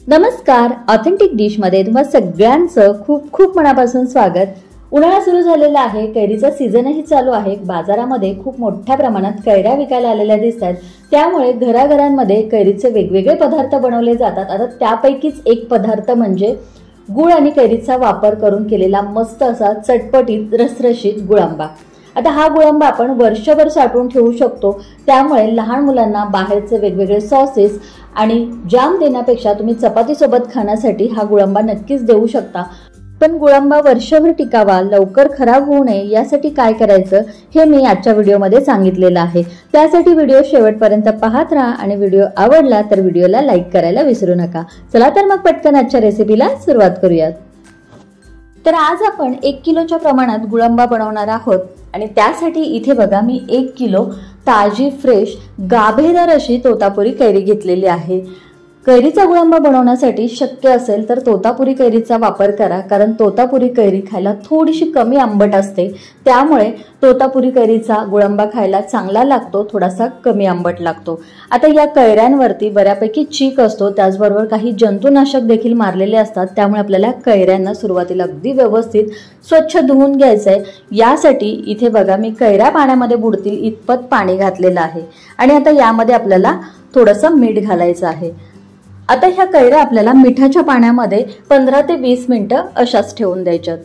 नमस्कार, authentic dish मध्ये तुम्हा सगळ्यांचं खूप खूप मनापासून स्वागत। उन्हाळा सुरू झालेला आहे, कैरीचा सीझनही चालू आहे। बाजारामध्ये खूप मोठ्या प्रमाणात कैऱ्या विकायला आलेल्या दिसतात, त्यामुळे घराघरांमध्ये कैरीचे वेगवेगळे पदार्थ बनवले जातात। आता त्यापैकीच एक पदार्थ म्हणजे गुळ आणि कैरीचा वापर करून केलेला मस्त असा चटपटीत रसरशीत गुळांबा। आता हा गुळांबा आपण वर्षभर साठवून ठेवू शकतो, त्यामुळे लहान मुलांना बाहेरचे वेगवेगळे सॉसेस आणि जाम देण्यापेक्षा तुम्ही चपाती सोबत खाण्यासाठी हा गुळांबा नक्कीच देऊ शकता। पण गुळांबा वर्षभर टिकावा, लवकर खराब होऊ नये यासाठी काय करायचं हे मी आजच्या व्हिडिओमध्ये सांगितलेलं आहे। त्यासाठी व्हिडिओ शेवटपर्यंत पाहत राहा आणि व्हिडिओ आवडला तर व्हिडिओला लाईक करायला विसरू नका। चला तर मग पटकन आजच्या रेसिपीला सुरुवात करूयात। तर आज आपण 1 किलोच्या प्रमाणात गुळांबा बनवणार आहोत आणि त्यासाठी इथे बघा मी 1 किलो ताजी फ्रेश गाभेदार अशी तोतापुरी कैरी घेतलेली आहे। कैरीचा गुळांबा बनवण्यासाठी शक्य असेल तर तोतापुरी कैरीचा वापर करा, कारण तोतापुरी कैरी खायला थोडीशी कमी आंबट असते, त्यामुळे तोतापुरी कैरीचा गुळांबा खायला चांगला लागतो, थोडासा कमी आंबट लागतो। आता या कैऱ्यांवरती बऱ्यापैकी चीक असतो, त्याचबरोबर काही जंतुनाशक देखील मारलेले असतात, त्यामुळे आपल्याला कैऱ्यांना सुरुवातीला अगदी व्यवस्थित स्वच्छ धुवून घ्यायचंय। यासाठी इथे बघा मी कैऱ्या पाण्यामध्ये बुडतील इतपत पाणी घातलेलं आहे आणि आता यामध्ये आपल्याला थोडंसं मीठ घालायचं आहे। आता ह्या कैऱ्या आपल्याला मिठाच्या पाण्यामध्ये 15 ते 20 मिनिटं अशाच ठेवून द्यायच्यात।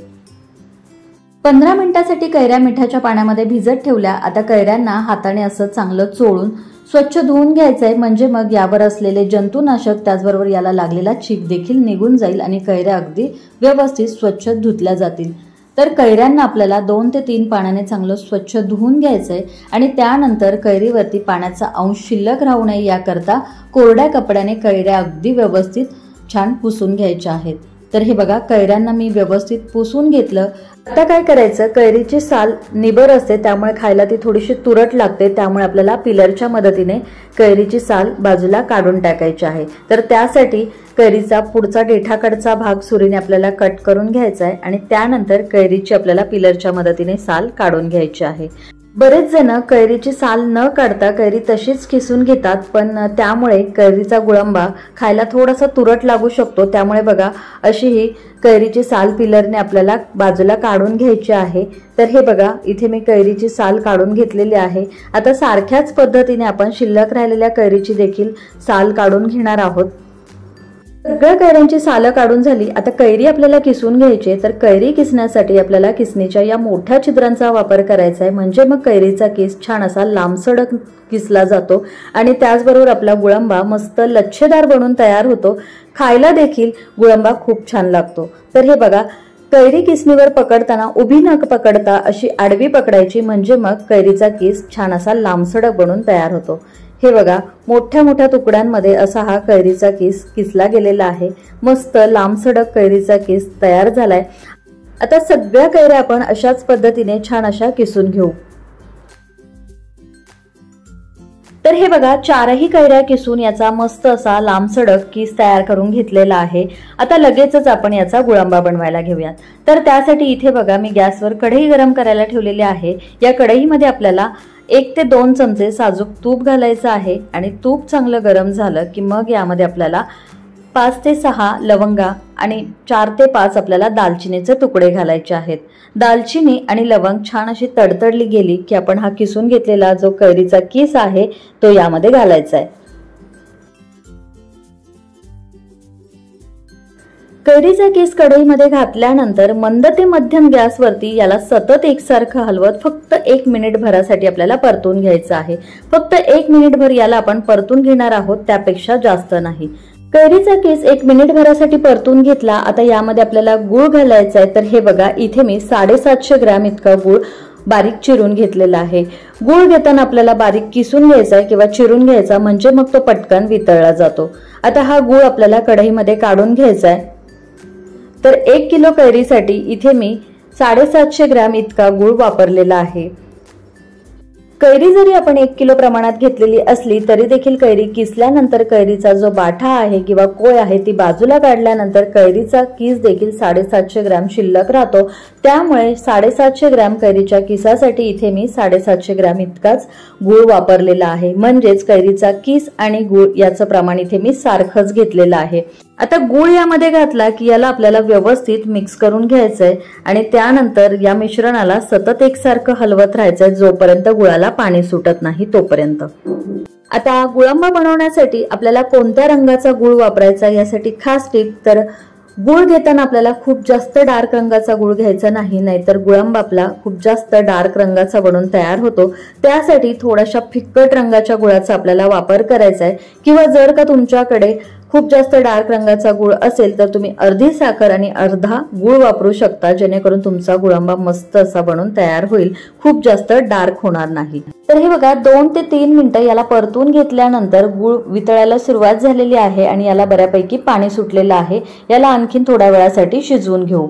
15 मिनिटांसाठी कैऱ्या मिठाच्या पाण्यामध्ये भिजत ठेवल्या। आता कैऱ्यांना हाताने असं चांगलं चोळून स्वच्छ धुवून घ्यायचंय, म्हणजे मग यावर असलेले जंतुनाशक त्याचबरोबर याला लागलेला चीक देखील निघून जाईल आणि कैऱ्या अगदी व्यवस्थित स्वच्छ धुतल्या जातील। तर कैऱ्यांना आपल्याला 2 ते 3 पाण्याने चांगलं स्वच्छ धुवून घ्यायचंय आणि त्यानंतर कैरीवरती पाण्याचा अंश शिल्लक राहू नये याकरता कोरड्या कपड्याने कैऱ्या अगदी व्यवस्थित छान पुसून घ्यायच्या आहेत। तर हे बघा कैऱ्यांना मी व्यवस्थित पुसून घेतलं। आता काय करायचं, कैरीची साल निबर असते त्यामुळे खायला ती थोडीशी तुरट लागते, त्यामुळे आपल्याला पिलरच्या मदतीने कैरीची साल बाजूला काढून टाकायची आहे। तर त्यासाठी कैरीचा पुढचा देठाकडचा भाग सुरीने आपल्याला कट करून घ्यायचा आहे आणि त्यानंतर कैरीची आपल्याला पिलरच्या मदतीने साल काढून घ्यायची आहे। बरेच जण कैरीची साल न काढता कैरी तशीच किसून घेतात, पण त्यामुळे कैरीचा गुळांबा खायला थोडासा तुरट लागू शकतो, त्यामुळे बघा अशी ही कैरीची साल पिलरने आपल्याला बाजूला काढून घ्यायची आहे। तर हे बघा इथे मी कैरीची साल काढून घेतलेली आहे। आता सारख्याच पद्धतीने आपण शिल्लक राहिलेल्या कैरीची देखील साल काढून घेणार आहोत। सगळ्या कैऱ्यांची सालं काढून झाली। आता कैरी आपल्याला किसून घ्यायची, तर कैरी किसण्यासाठी आपल्याला किसणीच्या या मोठ्या छिद्रांचा वापर करायचा आहे, म्हणजे मग कैरीचा किस छान असा लांबसडक किसला जातो आणि त्याचबरोबर आपला गुळांबा मस्त लच्छेदार बनून तयार होतो। खायला देखील गुळांबा खूप छान लागतो। तर हे बघा कैरी किसणीवर पकडताना उभी न पकडता अशी आडवी पकडायची, म्हणजे मग कैरीचा किस छान असा लांबसडक बनून तयार होतो। हे बघा मोठ्या मोठ्या तुकड्यांमध्ये असा हा कैरीचा किस किसला गेलेला आहे। मस्त लांबसडक कैरीचा किस तयार झालाय। आता सगळ्या कैऱ्या आपण अशाच पद्धतीने छान अशा किसून घेऊ। तर हे बघा 4ही कैऱ्या किसून याचा मस्त असा लांबसडक किस तयार करून घेतलेला आहे। आता लगेचच आपण याचा गुळांबा बनवायला घेऊयात। तर त्यासाठी इथे बघा मी गॅसवर कढई गरम करायला ठेवलेली आहे। या कढईमध्ये आपल्याला 1 ते 2 चमचे साजूक तूप घालायचं आहे आणि तूप चांगलं गरम झालं की मग यामध्ये आपल्याला 5 ते 6 लवंगा आणि 4 ते 5 आपल्याला दालचिनीचे तुकडे घालायचे आहेत। दालचिनी आणि लवंग छान अशी तडतडली गेली की आपण हा किसून घेतलेला जो कैरीचा किस आहे तो यामध्ये घालायचा आहे। कैरीचा किस कढईमध्ये घातल्यानंतर मंद ते मध्यम गॅसवरती याला सतत एकसारखं हलवत फक्त 1 मिनिट भरासाठी आपल्याला परतून घ्यायचं आहे। फक्त 1 मिनिट भर याला आपण परतून घेणार आहोत, त्यापेक्षा जास्त नाही। कैरीचा किस 1 मिनिट भरासाठी परतून घेतला। आता यामध्ये आपल्याला गुळ घालायचा आहे। तर हे बघा इथे मी 750 ग्रॅम इतका गुळ बारीक चिरून घेतलेला आहे। गुळ घेताना आपल्याला बारीक किसून घ्यायचा आहे किंवा चिरून घ्यायचा, म्हणजे मग तो पटकन वितळला जातो। आता हा गुळ आपल्याला कढईमध्ये काढून घ्यायचा आहे। तर 1 किलो कैरीसाठी इथे मी 750 ग्रॅम इतका गुळ वापरलेला आहे। कैरी जरी आपण 1 किलो प्रमाणात घेतलेली असली तरी देखील कैरी किसल्यानंतर कैरीचा जो बाठा आहे किंवा कोय आहे ती बाजूला काढल्यानंतर कैरीचा किस देखील 750 ग्रॅम शिल्लक राहतो। त्यामुळे 750 ग्रॅम कैरीच्या किसासाठी इथे मी 750 ग्रॅम इतकाच गुळ वापरलेला आहे, म्हणजेच कैरीचा किस आणि गुळ याचं प्रमाण इथे मी सारखंच घेतलेलं आहे। आता गूळ यामध्ये घातला की याला आपल्याला व्यवस्थित मिक्स करून घ्यायचंय आणि त्यानंतर या मिश्रणाला सतत एकसारखं हलवत राहायचंय जोपर्यंत गुळाला पाणी सुटत नाही तोपर्यंत। आता गुळांबा बनवण्यासाठी आपल्याला कोणत्या रंगाचा गूळ वापरायचा यासाठी खास टिप, तर गूळ घेताना आपल्याला खूप जास्त डार्क रंगाचा गूळ घ्यायचा नाही, नाहीतर गुळांबा आपला खूप जास्त डार्क रंगाचा बनून तयार होतो। त्यासाठी थोड्याशा फिक्कट रंगाच्या गुळाचा आपल्याला वापर करायचा आहे, किंवा जर का तुमच्याकडे खूप जास्त डार्क रंगाचा गूळ असेल तर तुम्ही अर्धी साखर आणि अर्धा गूळ वापरू शकता, जेणेकरून तुमचा गुळांबा मस्त असा बनून तयार होईल, खूप जास्त डार्क होणार नाही। तर हे बघा 2 ते 3 मिनिटं याला परतून घेतल्यानंतर गूळ वितळायला सुरुवात झालेली आहे आणि याला बऱ्यापैकी पाणी सुटलेलं आहे। याला आणखीन थोड्या वेळासाठी शिजवून घेऊ।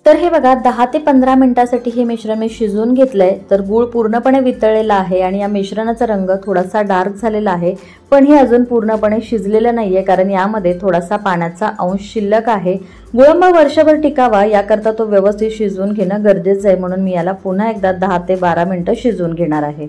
तर हे बघा 10 ते 15 मिनिटांसाठी हे मिश्रण मी शिजवून घेतलंय। तर गूळ पूर्णपणे वितळलेला आहे आणि या मिश्रणाचा रंग थोडासा डार्क झालेला आहे, पण हे अजून पूर्णपणे शिजलेलं नाहीये, कारण यामध्ये थोडासा पाण्याचा अंश शिल्लक आहे। गुळांबा वर्षभर टिकावा याकरता तो व्यवस्थित शिजवून घेणं गरजेचं आहे, म्हणून मी याला पुन्हा एकदा 10 ते 12 मिनिटं शिजवून घेणार आहे।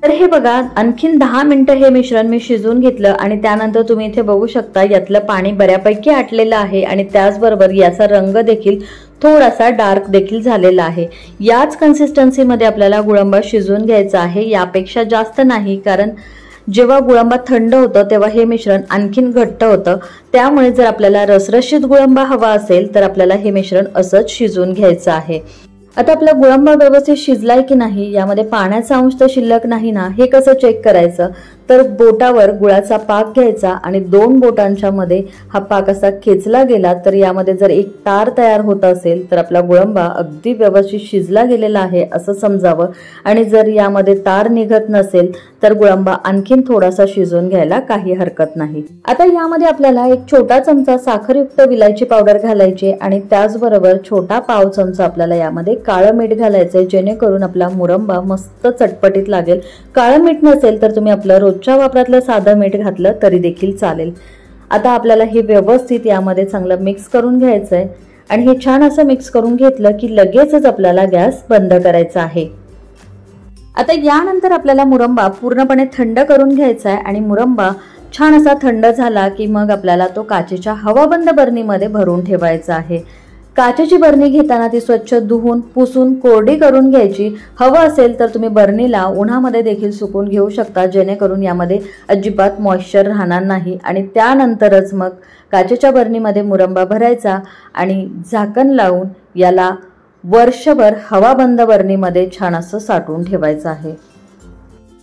तर हे बघा आणखीन 10 मिनिटं हे मिश्रण मी शिजवून घेतलं आणि त्यानंतर तुम्ही इथे बघू शकता यातलं पाणी बऱ्यापैकी आटलेलं आहे आणि त्याचबरोबर याचा रंग देखील थोडासा डार्क देखील झालेला आहे। याच कन्सिस्टन्सीमध्ये आपल्याला गुळांबा शिजवून घ्यायचा आहे, यापेक्षा जास्त नाही, कारण जेव्हा गुळांबा थंड होतं तेव्हा हे मिश्रण आणखीन घट्ट होतं। त्यामुळे जर आपल्याला रसरशीत गुळांबा हवा असेल तर आपल्याला हे मिश्रण असंच शिजवून घ्यायचं आहे। आता आपला गुळांबा व्यवस्थित शिजलाय की नाही, यामध्ये पाण्याचा अंश तर शिल्लक नाही ना, हे कसं चेक करायचं, तर बोटावर गुळाचा पाक घ्यायचा आणि 2 बोटांच्या मध्ये हा पाक असा खेचला गेला तर यामध्ये जर एक तार तयार होत असेल तर आपला गुळांबा अगदी व्यवस्थित शिजला गेलेला आहे असं समजावं, आणि जर यामध्ये तार निघत नसेल तर गुळांबा आणखीन थोडासा शिजवून घ्यायला काही हरकत नाही। आता यामध्ये आपल्याला एक छोटा चमचा साखरयुक्त विलायची पावडर घालायची आणि त्याचबरोबर छोटा पाव चमचा आपल्याला यामध्ये काळं मीठ घालायचंय, जेणेकरून आपला मुरंबा मस्त चटपटीत लागेल। काळं मीठ नसेल तर तुम्ही आपलं रोजच्या वापरातलं साधं मीठ घातलं तरी देखील चालेल। आता आपल्याला हे व्यवस्थित यामध्ये चांगलं मिक्स करून घ्यायचंय आणि हे छान असं मिक्स करून घेतलं की लगेचच आपल्याला गॅस बंद करायचा आहे। आता यानंतर आपल्याला मुरंबा पूर्णपणे थंड करून घ्यायचा आहे आणि मुरंबा छान असा थंड झाला की मग आपल्याला तो काचेच्या हवाबंद बरणीमध्ये भरून ठेवायचा आहे। काचेची बरणी घेताना ती स्वच्छ धुवून पुसून कोरडी करून घ्यायची। हवं असेल तर तुम्ही बरणीला उन्हामध्ये देखील सुकून घेऊ शकता, जेणेकरून यामध्ये अजिबात मॉइश्चर राहणार नाही। आणि त्यानंतरच मग काचेच्या बरणीमध्ये मुरंबा भरायचा आणि झाकण लावून याला वर्षभर हवाबंद बरणीमध्ये छान असं साठवून ठेवायचं आहे।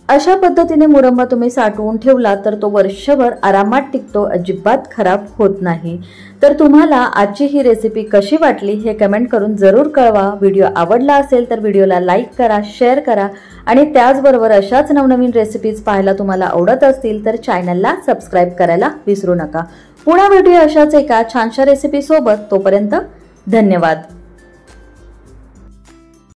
अशा पद्धतीने मुरंबा तुम्ही साठवून ठेवला तर तो वर्षभर आरामात टिकतो, अजिबात खराब होत नाही। तर तुम्हाला आजची ही रेसिपी कशी वाटली हे कमेंट करून जरूर कळवा। व्हिडिओ आवडला असेल तर व्हिडिओला लाईक करा, शेअर करा आणि त्याचबरोबर अशाच नवनवीन रेसिपीज पाहायला तुम्हाला आवडत असतील तर चॅनलला सबस्क्राईब करायला विसरू नका। पुन्हा भेटूया अशाच एका छानशा रेसिपी सोबत, तोपर्यंत धन्यवाद।